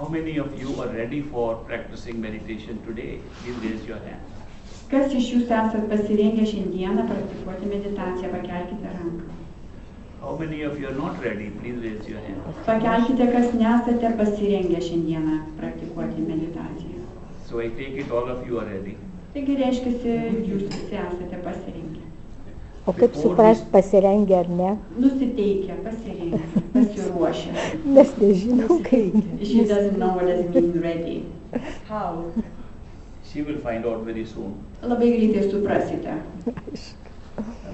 How many of you are ready for practicing meditation today? Please raise your hand. Kas iš jūsų esate pasirengę šiandieną praktikuoti meditaciją, pakelkite ranką. How many of you are not ready? Please raise your hand. Pakelkite, kas nesate pasirengę šiandieną praktikuoti meditaciją. So I take it all of you are ready. Taigi reiškia, jūs visi esate pasirengę. O kaip suprast, pasirengę ar ne? Nusiteikę, pasirengę, pasiruošę. Mes nežinom, kaip. She doesn't know what does mean ready. How? She will find out very soon. Labai greitai suprasite.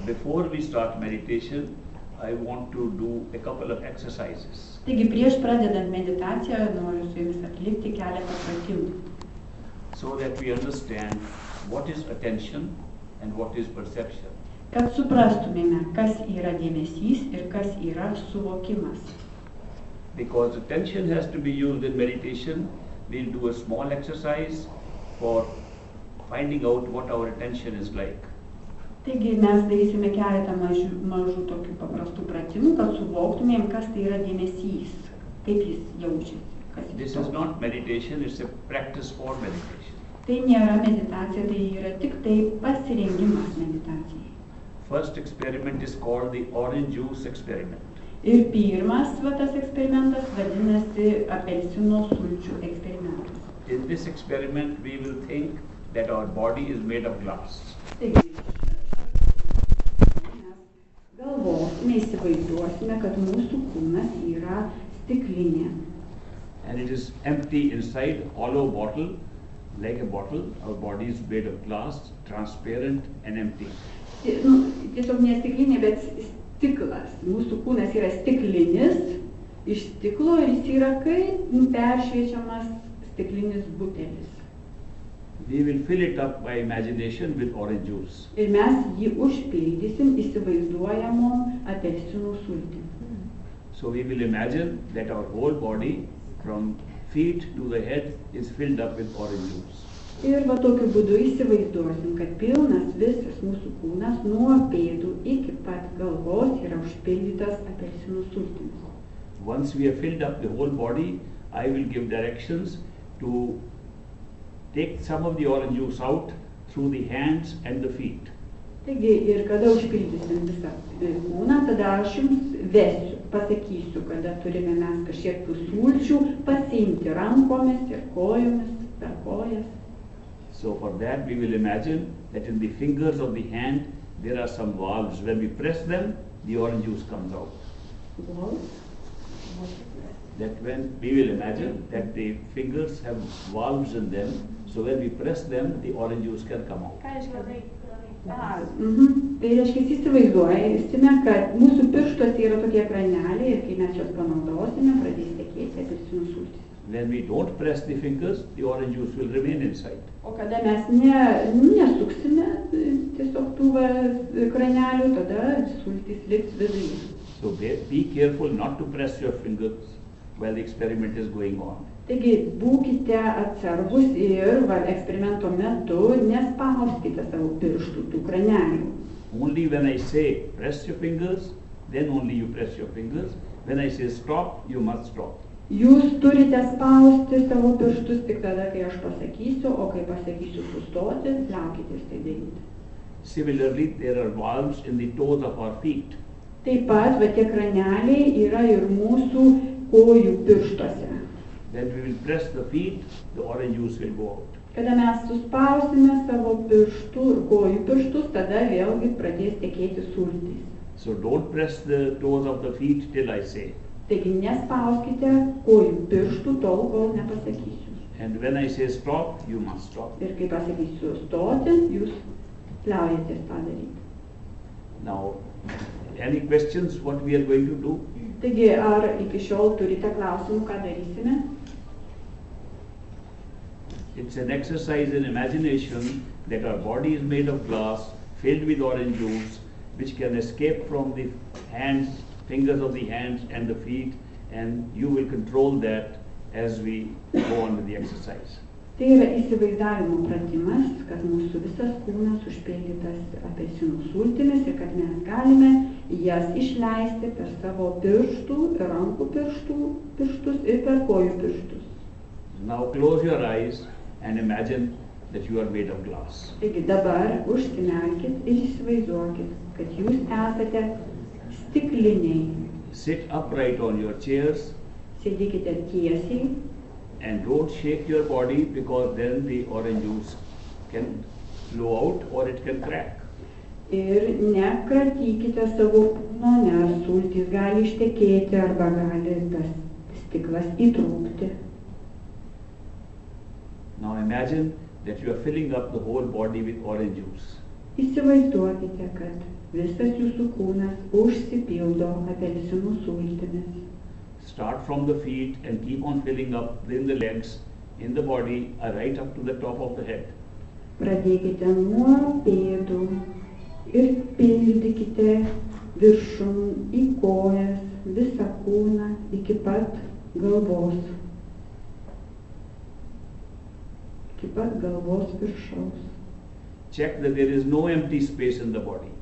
Before we start meditation, I want to do a couple of exercises. Taigi prieš pradedant meditaciją noriu su jumis atlikti keletą pratimų. So that we understand what is attention and what is perception. Kad suprastumėme, kas yra dėmesys ir kas yra suvokimas. Because attention has to be used in meditation, we'll do a small exercise for finding out what our attention is like. Taigi mes darysime keletą mažų tokių paprastų pratimų, kad suvoktumėm, kas tai yra dėmesys, kaip jis jaučiasi. This is not meditation, it's a practice for meditation. Tai nėra meditacija, tai yra tik tai pasirengimas meditacijai. First experiment is called the orange juice experiment. Ir pirmas tas eksperimentas vadinasi apelsino sulčių eksperimentas. In this experiment, we will think that our body is made of glass. Taigi, mes galvosime, įsivaizduosime, kad mūsų kūnas yra stiklinė. And it is empty inside, hollow bottle, like a bottle. Our body is made of glass, transparent and empty. Tiesiog ne stiklinė, bet stiklas. Mūsų kūnas yra stiklinis, iš stiklo ir jis yra kaip peršviečiamas stiklinis butelis. We will fill it up by imagination with orange juice. Ir mes jį užpildysim įsivaizduojamom apelsinų sultim. So we will imagine that our whole body, from feet to the head, is filled up with orange juice. Ir va tokiu būdu įsivaizduosim, kad pilnas visas mūsų kūnas nuo pėdų iki pat galvos yra užpildytas apelsinų sultimis. Once we have filled up the whole body, I will give directions to take some of the orange juice out through the hands and the feet. Taigi ir kada užpildysim visą kūną, tada aš jums vesiu, pasakysiu, kada turime mes kažkiek tų sulčių pasiimti rankomis ir kojomis, per kojas. So for that we will imagine that in the fingers of the hand there are some valves. When we press them, the orange juice comes out. That when we will imagine that the fingers have valves in them, so when we press them, the orange juice can come out. Tai reiškia, įsivaizduosime, kad mūsų pirštuose yra tokie kraneliai ir kai mes juos panaudosime, pradės tekėti apelsinų sultys. When we don't press the fingers, the orange juice will remain inside. O kada mes nesuksime tiesiog tų kranelių, tada sultys liks viduje. So be careful not to press your fingers while the experiment is going on. Taigi būkite atsargus ir eksperimento metu nespauskite savo pirštų tų kranelių. Only when I say press your fingers, then only you press your fingers. When I say stop, you must stop. Jūs turite spausti savo pirštus tik tada, kai aš pasakysiu, o kai pasakysiu sustoti, liaukitės tai daryti. Similarly, there are valves in the toes of our feet. Taip pat, tie kraneliai yra ir mūsų kojų pirštuose. When we will press the feet, the orange juice will go out. Kada mes suspausime savo pirštų ir kojų pirštus, tada vėlgi pradės tekėti sultys. So don't press the toes of the feet till I say. Taigi nespauskite kojų pirštų tol, kol nepasakysiu. And when I say stop, you must stop. Ir kai pasakysiu stoti, jūs liaujatės tą daryti. Now, any questions what we are going to do? Taigi, ar iki šiol turite klausimų, ką darysime? It's an exercise in imagination that our body is made of glass, filled with orange juice, which can escape from the hands, fingers of the hands and the feet, and you will control that as we go on with the exercise. Tai yra įsivaizdavimo pratimas, kad mūsų visas kūnas užpildytas apelsinų sultimis ir kad mes galime jas išleisti per savo pirštų, rankų pirštus ir per kojų pirštus. Now close your eyes and imagine that you are made of glass. Taigi dabar užsimerkit ir įsivaizduokit, kad jūs esate stikliniai. Sit upright on your chairs Sėdikite tiesiai and don't shake your body, because then the orange juice can flow out or it can crack. ir nekratykite savo kūno, nes sultys gali ištekėti arba gali tas stiklas įtrūkti. Now imagine that you are filling up the whole body with orange juice. Įsivaizduokite, kad visas jūsų kūnas užsipildo apelsinų sultimis. Start from the feet and keep on filling up in the legs, in the body, right up to the top of the head. Pradėkite nuo pėdų ir pildykite viršun į kojas visą kūną iki pat galvos. Iki pat galvos viršaus. Check that there is no empty space in the body.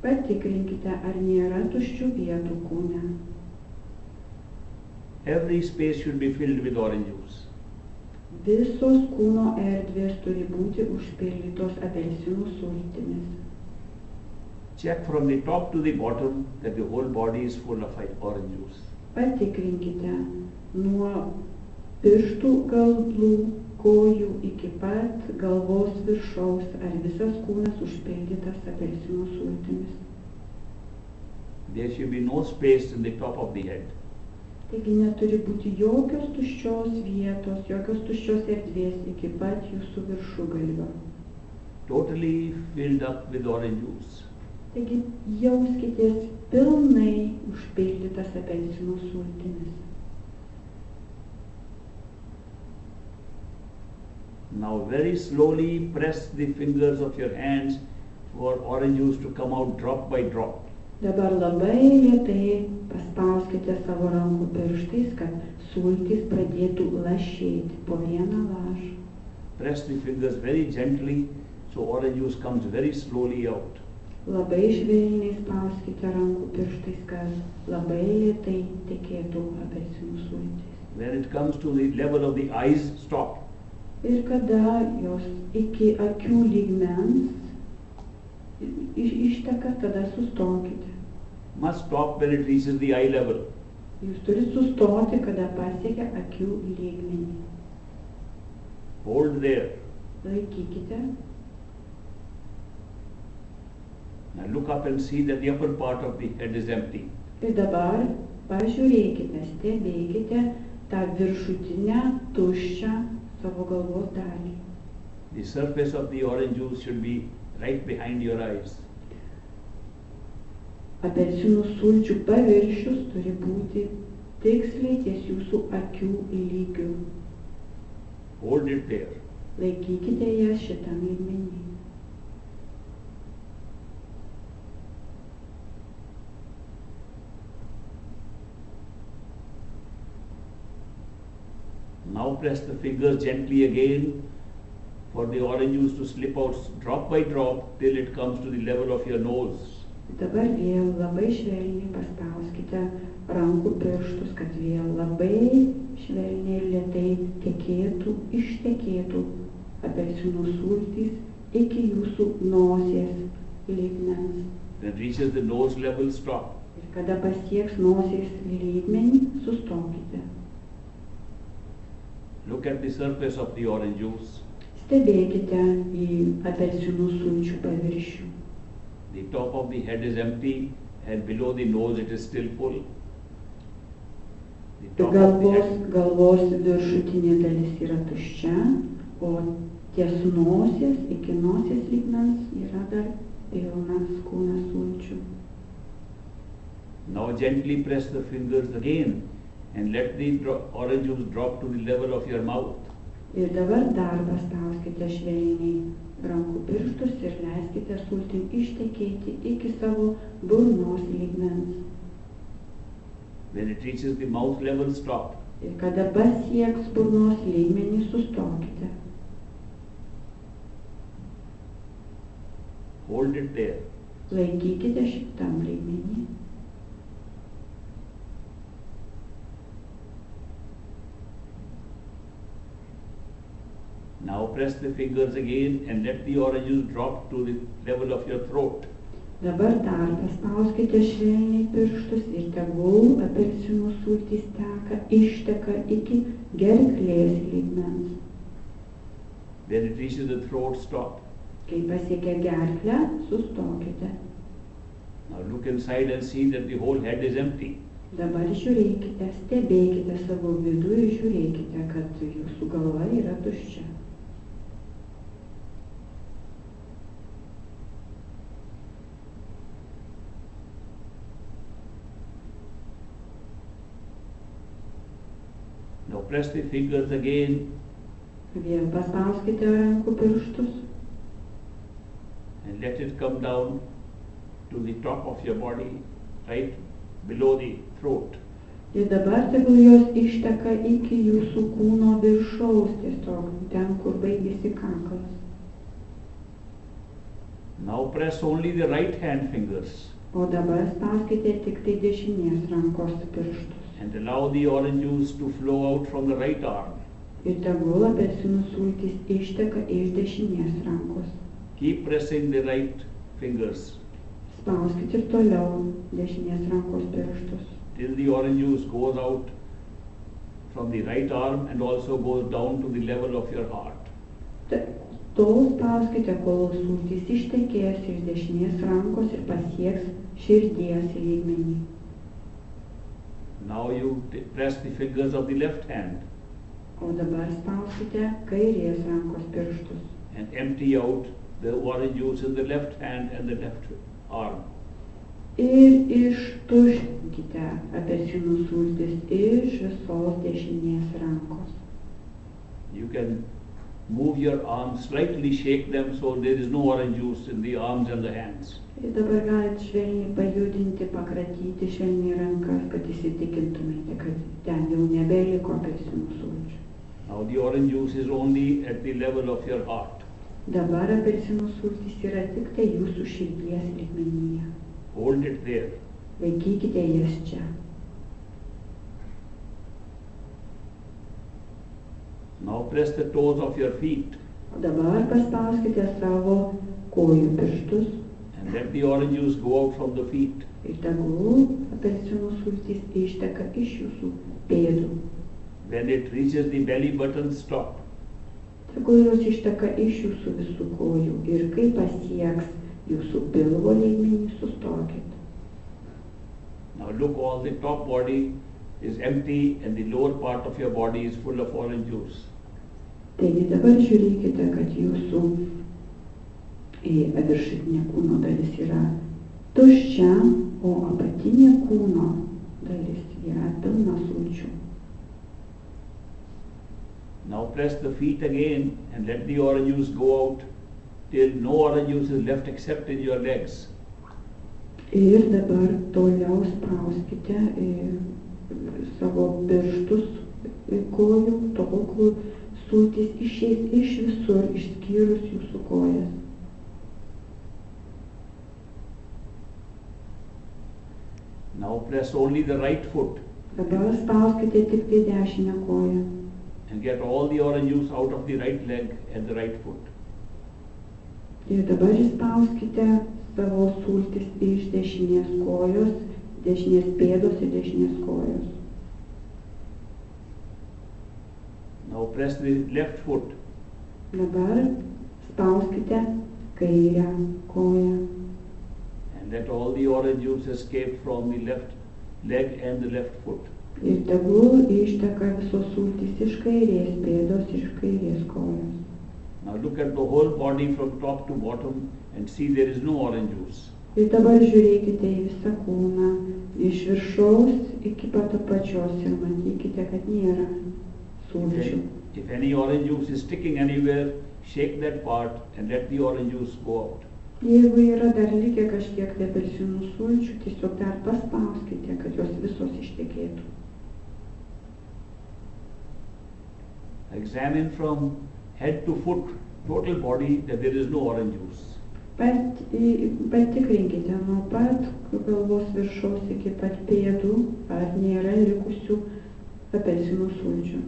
Patikrinkite, ar nėra tuščių vietų kūne. Every space should be filled with orange juice. Visos kūno erdvės turi būti užpildytos apelsinų sultimis. Check from the top to the bottom that the whole body is full of orange juice. Patikrinkite nuo pirštų galų, kojų iki pat galvos viršaus, ar visas kūnas užpildytas apelsinų sultimis. There should be no space in the top of the head. Taigi neturi būti jokios tuščios vietos, jokios tuščios erdvės iki pat jūsų viršugalvio. Totally filled up with orange juice. Taigi jauskitės pilnai užpildytas apelsinų sultimis. Now very slowly press the fingers of your hands for orange juice to come out drop by drop. Dabar labai lėtai paspauskite savo rankų pirštais, kad sultys pradėtų lašėti po vieną lašą. Press the fingers very gently so orange juice comes very slowly out. Labai švelniai spauskite rankų pirštais, kad labai lėtai tekėtų apelsinų sultys. When it comes to the level of the eyes, stop. Ir kada jos iki akių lygmens išteka, tada sustokite. Must stop when it reaches the eye level. Jūs turite sustoti, kada pasiekia akių lygmenį. Hold there. Laikykite. Now look up and see that the upper part of the head is empty. Ir dabar pažiūrėkite, stebėkite tą viršutinę tuščią savo galvos dalį. The surface of the orange juice should be right behind your eyes. Apelsinų sulčių paviršius turi būti tiksliai ties jūsų akių lygiu. Hold it there. Laikykite jas šitam lygmenį. Now press the fingers gently again for the orange juice to slip out drop by drop till it comes to the level of your nose. Dabar vėl labai švelniai paspauskite rankų pirštus, kad vėl labai švelniai ir lėtai tekėtų, ištekėtų apelsinų sultys iki jūsų nosies lygmens. When it reaches the nose level, stop. Ir kada pasieks nosies lygmenį, sustokite. Look at the surface of the orange juice. Stebėkite į apelsinų sulčių paviršių. The top of the head is empty and below the nose it is still full. The top of the head. Galvos viršutinė dalis yra tuščia, o ties nosies, iki nosies lygmens yra dar pilnas kūnas sulčių. Now gently press the fingers again and let the orange juice drop to the level of your mouth. Ir dabar dar paspauskite švelniai rankų pirštus ir leiskite sultim ištekėti iki savo burnos lygmens. When it reaches the mouth level, stop. Ir kada pasieks burnos lygmenį, sustokite. Hold it there. Laikykite šitam lygmenį. Now press the fingers again and let the orange juice drop to the level of your throat. Dabar dar paspauskite švelniai pirštus ir tegul apelsinų sultys išteka iki gerklės lygmens. When it reaches the throat, stop. Kai pasiekia gerklę, sustokite. Now look inside and see that the whole head is empty. Dabar žiūrėkite, stebėkite savo vidų ir žiūrėkite, kad jūsų galva yra tuščia. Now press the fingers again Vėl paspauskite rankų pirštus and let it come down to the top of your body, right below the throat. ir dabar tegul jos išteka iki jūsų kūno viršaus, tiesiog ten, kur baigėsi kaklas. Now press only the right hand fingers O dabar spauskite tik tai dešinės rankos pirštus. and allow the orange juice to flow out from the right arm. Ir tegul apelsinų sultys išteka iš dešinės rankos. Keep pressing the right fingers Spauskite ir toliau dešinės rankos pirštus. till the orange juice goes out from the right arm and also goes down to the level of your heart. Tol spauskite, kol sultys ištekės iš dešinės rankos ir pasieks širdies lygmenį. Now you press the fingers of the left hand O dabar spauskite kairės rankos pirštus. and empty out the orange juice in the left hand and the left arm. Ir ištuštinkite apelsinų sultis iš visos dešinės rankos. You can move your arms, slightly shake them so there is no orange juice in the arms and the hands. Ir dabar galite švelniai pajudinti, pakratyti švelniai rankas, kad įsitikintumėte, kad ten jau nebeliko apelsinų sulčių. Now the orange juice is only at the level of your heart. Dabar apelsinų sultys yra tik tai jūsų širdies lygmenyje. Hold it there. Laikykite jas čia. Now press the toes of your feet O dabar paspauskite savo kojų pirštus and let the orange juice go out from the feet. ir tegul apelsinų sultys išteka iš jūsų pėdų. When it reaches the belly button, stop. Tegul jos išteka iš jūsų visų kojų ir kai pasieks jūsų pilvo lygmenį, sustokit. Now look, all the top body is empty and the lower part of your body is full of orange juice. Taigi dabar žiūrėkite, kad jūsų viršutinė kūno dalis yra tuščia, o apatinė kūno dalis yra pilna sulčių. Now press the feet again and let the orange juice go out till no orange juice is left except in your legs. Ir dabar toliau spauskite savo pirštus kojų, tol kol sultys išeis iš visur, išskyrus jūsų kojas. Now press only the right foot Dabar spauskite tik tai dešinę koją. and get all the orange juice out of the right leg and the right foot. Ir dabar išspauskite savo sultis iš dešinės kojos, dešinės pėdos ir dešinės kojos. Now press the left foot Dabar spauskite kairę koją. and let all the orange juice escape from the left leg and the left foot. Ir tegul išteka visos sultys iš kairės pėdos ir iš kairės kojos. Now look at the whole body from top to bottom and see there is no orange juice. Ir dabar žiūrėkite į visą kūną, iš viršaus iki pat apačios ir matykite, kad nėra sulčių. If any orange juice is sticking anywhere, shake that part and let the orange juice go out. Jeigu yra dar likę kažkiek tai apelsinų sulčių, tiesiog dar paspauskite, kad jos visos ištekėtų. Examine from head to foot, total body, that there is no orange juice. Patikrinkite nuo pat galvos viršaus iki pat pėdų, ar nėra likusių apelsinų sulčių.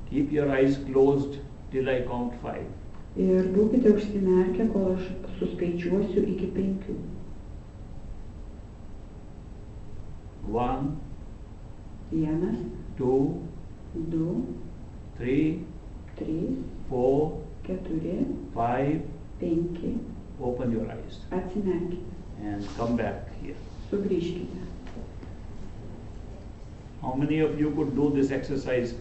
Keep your eyes closed till I count 5. Ir būkite užsimerkę, kol aš suskaičiuosiu iki 5. 1, 1, 2, 2, 3, 3, 4, 4, 5. 5. Open your eyes Atsimerkite. and come back here. Sugrįžkite. How many of you could do this exercise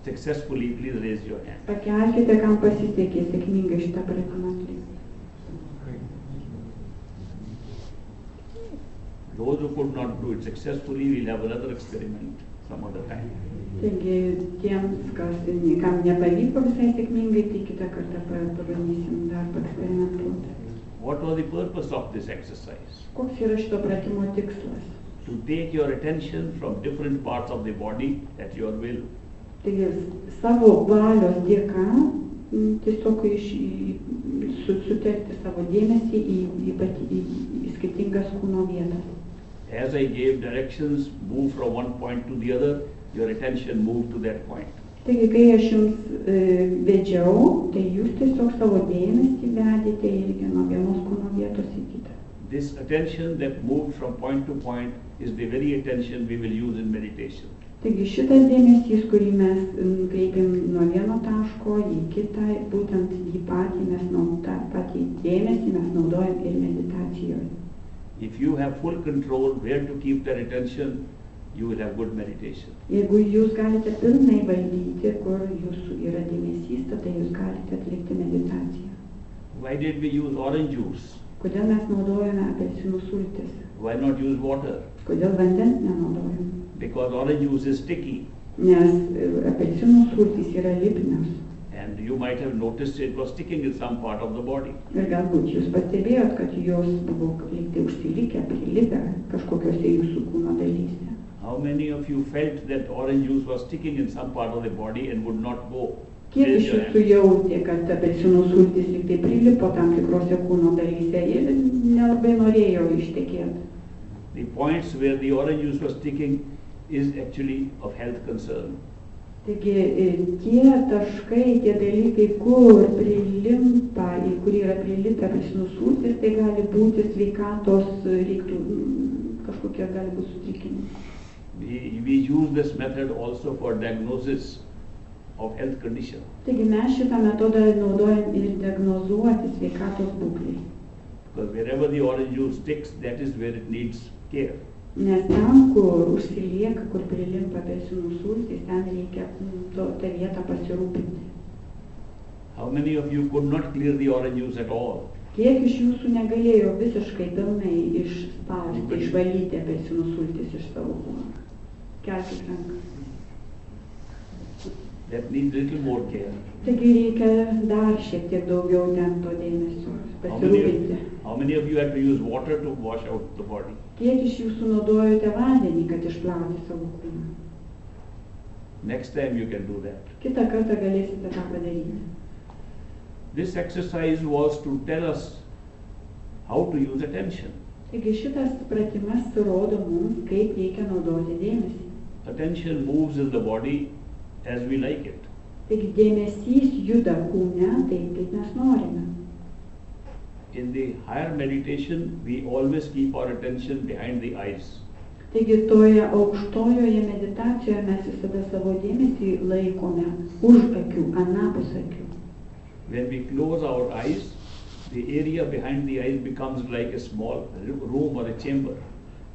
successfully? Please raise your hand. Pakelkite, kam pasisekė sėkmingai šitą pratimą atlikti. Those who could not do it successfully, we'll have another experiment some other time. Taigi tiems, kam nepavyko visai sėkmingai, tai kitą kartą pabandysim dar paeksperimentuoti. What was the purpose of this exercise? Koks yra šito pratimo tikslas? To take your attention from different parts of the body at your will. Taigi savo valios dėka tiesiog sutelkti savo dėmesį į skirtingas kūno vietas. As I gave directions, move from one point to the other, your attention moved to that point. Taigi, kai aš jums vedžiau, tai jūs tiesiog savo dėmesį vedėte irgi nuo vienos kūno vietos į kitą. This attention that moved from point to point is the very attention we will use in meditation. Taigi šitas dėmesys, kurį mes kreipiam nuo vieno taško į kitą, būtent tą patį dėmesį mes naudojam ir meditacijoje. If you have full control where to keep that attention, you will have good meditation. Jeigu jūs galite pilnai valdyti, kur jūsų yra dėmesys, tada jūs galite atlikti meditaciją. Why did we use orange juice? Kodėl mes naudojame apelsinų sultis? Why not use water? Kodėl vandens nenaudojame? Because orange juice is sticky. Nes apelsinų sultys yra lipnios. And you might have noticed it was sticking in some part of the body. Ir galbūt jūs pastebėjot, kad jos buvo lygtai užsilikę, prilipę kažkokiose jūsų kūno dalyse. How many of you felt that orange juice was sticking in some part of the body and would not go? Kiek iš jūsų jautė, kad apelsinų sultys lygtai prilipo tam tikrose kūno dalyse ir nelabai norėjo ištekėti? The points where the orange juice was sticking is actually of health concern. Taigi tie taškai, tie dalykai, kur prilimpa, į kurį yra prilipę apelsinų sultys, tai gali būti sveikatos, reiktų kažkokie gali būti sutrikimai. We use this method also for diagnosis of health condition. Taigi mes šitą metodą naudojam ir diagnozuoti sveikatos būklei. Because wherever the orange juice sticks, that is where it needs care. Nes ten, kur užsilieka, kur prilimpa apelsinų sultys, ten reikia tą vietą pasirūpinti. How many of you could not clear the orange juice at all? Kiek iš jūsų negalėjo visiškai pilnai išspausti, išvalyti apelsinų sultys iš savo kūno? Kelkit ranką. That needs little more care. Taigi reikia dar šiek tiek daugiau ten to dėmesio, pasirūpinti. How many of you had to use water to wash out the body? Kiek iš jūsų naudojote vandenį, kad išplauti savo kūną? Next time you can do that. Kitą kartą galėsite tą padaryti. This exercise was to tell us how to use attention. Taigi šitas pratimas rodo mums, kaip reikia naudoti dėmesį. Attention moves in the body as we like it. Taigi dėmesys juda kūne taip, kaip mes norime. In the higher meditation, we always keep our attention behind the eyes. Taigi toje aukštojoje meditacijoje mes visada savo dėmesį laikome už akių, anapus akių. When we close our eyes, the area behind the eyes becomes like a small room or a chamber.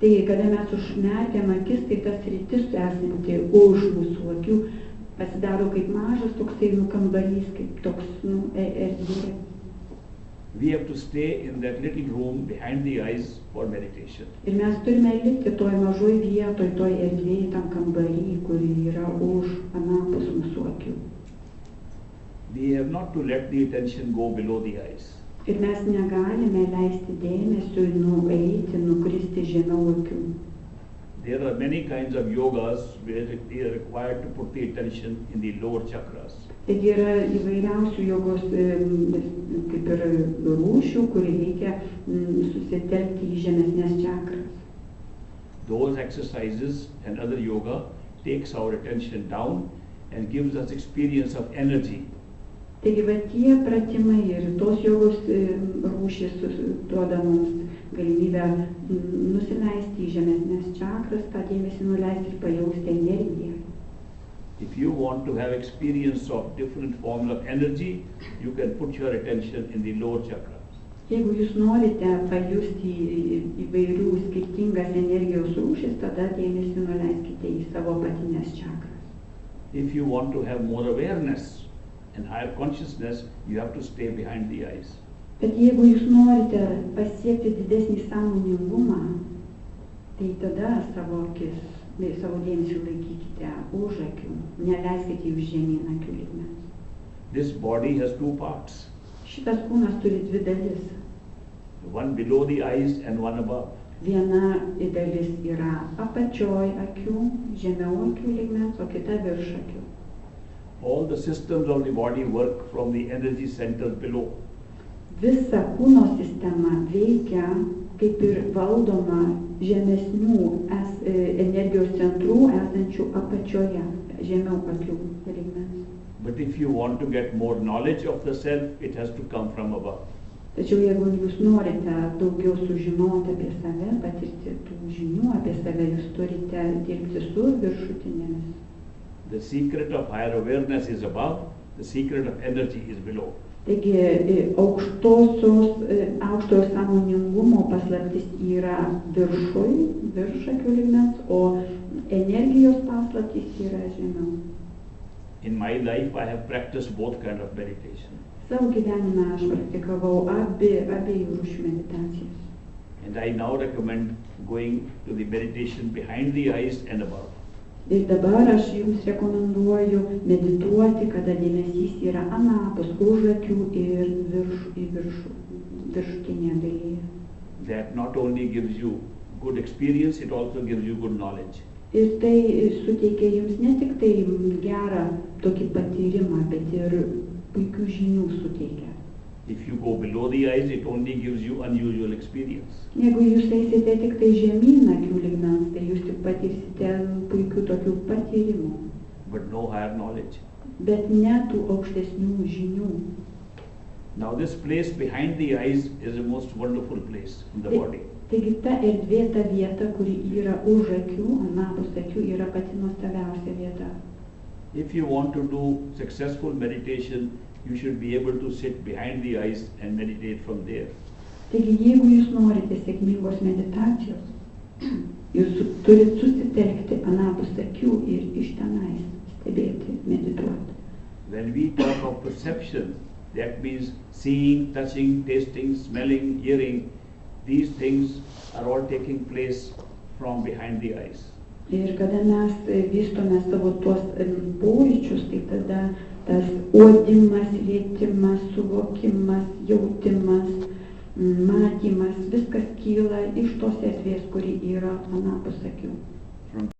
Taigi, kada mes užmerkiam akis, tai tas rytis esanti už mūsų akių pasidaro kaip mažas toksai kambarys, kaip toks erdvė. We have to stay in that little room behind the eyes for meditation. Ir mes turime likti toj mažoj vietoj, toj erdvėj, tam kambarį, kuri yra už anapus mūsų akių. We have not to let the attention go below the eyes. Ir mes negalime leisti dėmesiui nueiti, nukristi žemiau akių. There are many kinds of yogas where it is required to put the attention in the lower chakras. Taigi yra įvairiausių jogos kaip ir rūšių, kur reikia susitelkti į žemesnės čakras. Those exercises and other yoga takes our attention down and gives us experience of energy. Taigi va tie pratimai ir tos jogos rūšis duoda mums galimybę nusileisti į žemesnės čakras, tą dėmesį nuleisti ir pajausti energiją. If you want to have experience of different forms of energy, you can put your attention in the lower chakras. Jeigu jūs norite pajusti įvairių skirtingas energijos rūšis, tada dėmesį nuleiskite į savo apatinės čakras. If you want to have more awareness and higher consciousness, you have to stay behind the eyes. Bet jeigu jūs norite pasiekti didesnį sąmoningumą, tai tada savo akis, savo dėmesį laikykite už akių, neleiskite jų žemyn akių lygmens. This body has two parts, Šitas kūnas turi dvi dalis. one below the eyes and one above. Viena dalis yra apačioj akių, žemiau akių lygmens, o kita virš akių. All the systems of the body work from the energy center below. Visa kūno sistema veikia kaip ir valdoma žemesnių energijos centrų esančių apačioje, žemiau akių lygmens. But if you want to get more knowledge of the self, it has to come from above. Tačiau jeigu jūs norite daugiau sužinoti apie save, patirti tų žinių apie save, jūs turite dirbti su viršutinėmis. The secret of higher awareness is above, the secret of energy is below. Taigi aukštojo sąmoningumo paslaptis yra virš akių lygmens, o energijos paslaptis yra žemiau. In my life, I have practiced both kind of meditation. Savo gyvenime aš praktikavau abiejų rūšių meditacijas. And I now recommend going to the meditation behind the eyes and above. Ir dabar aš jums rekomenduoju medituoti, kada dėmesys yra anapus, už akių ir viršutinėje dalyje. That not only gives you good experience, it also gives you good knowledge. Ir tai suteikia jums ne tik tai gerą tokį patyrimą, bet ir puikių žinių suteikia. If you go below the eyes, it only gives you unusual experience. Jeigu jūs eisite tik tai žemyn akių lygmens, tai jūs tik patirsite puikių tokių patyrimų. But no higher knowledge. Bet ne tų aukštesnių žinių. Now this place behind the eyes is the most wonderful place in the body. Taigi ta erdvė, ta vieta, kuri yra už akių, anapus akių, yra pati nuostabiausia vieta. If you want to do successful meditation, you should be able to sit behind the eyes and meditate from there. Taigi jeigu jūs norite sėkmingos meditacijos, jūs turit susitelkti anapus akių ir iš tenais stebėti, medituoti. When we talk of perception, that means seeing, touching, tasting, smelling, hearing, these things are all taking place from behind the eyes. Ir kada mes vystome savo tuos pojūčius, tai tada tas uodimas, lietimas, suvokimas, jautimas, matymas, viskas kyla iš tos erdvės, kuri yra anapus akių.